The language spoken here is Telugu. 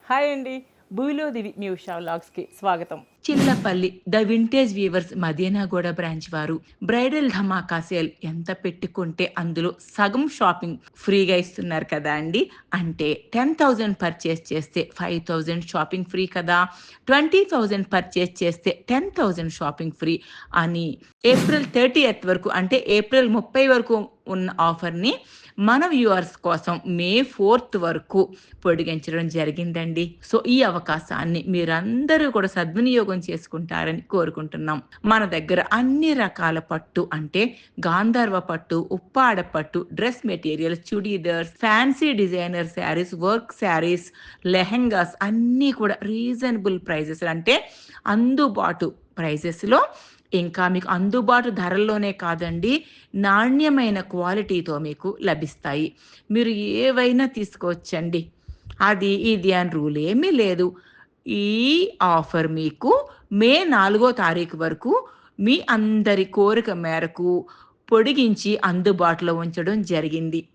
హాయ్ అండి. 'భూమిలో దివి' మీ ఉషా వ్లాగ్స్‌కి స్వాగతం. Chillapalli the vintage weavers Madinaguda branch వారు బ్రైడల్ ధమాకా సేల్ ఎంత పెట్టుకుంటే అందులో సగం షాపింగ్ ఫ్రీగా ఇస్తున్నారు కదా అండి. అంటే 10,000 పర్చేస్ చేస్తే 5,000 షాపింగ్ ఫ్రీ కదా. 20,000 పర్చేస్ చేస్తే 10,000 షాపింగ్ ఫ్రీ అని ఏప్రిల్ 30th వరకు అంటే ఏప్రిల్ 30 వరకు ఉన్న ఆఫర్‌ని మన వ్యూవర్స్ కోసం మే 4th వరకు పొడిగించడం జరిగిందండి. సో, ఈ అవకాశాన్ని మీరందరూ కూడా సద్వినియోగం చేసుకుంటారని కోరుకుంటున్నాం. మన దగ్గర అన్ని రకాల పట్టు అంటే గాంధర్వ పట్టు, ఉప్పాడ పట్టు, dress materials, churidars, fancy designer saris, work saris, lehengas అన్నీ కూడా రీజనబుల్ ప్రైజెస్ అంటే అందుబాటు ప్రైజెస్‌లో ఇంకా మీకు అందుబాటు ధరల్లోనే కాదండి, నాణ్యమైన క్వాలిటీతో మీకు లభిస్తాయి. మీరు ఏవైనా తీసుకోవచ్చండి. అది, ఇది అని రూల్ ఏమీ లేదు. ఈ ఆఫర్ మీకు మే 4 తారీఖు వరకు మీ అందరి కోరిక మేరకు పొడిగించి అందుబాటులో ఉంచడం జరిగింది.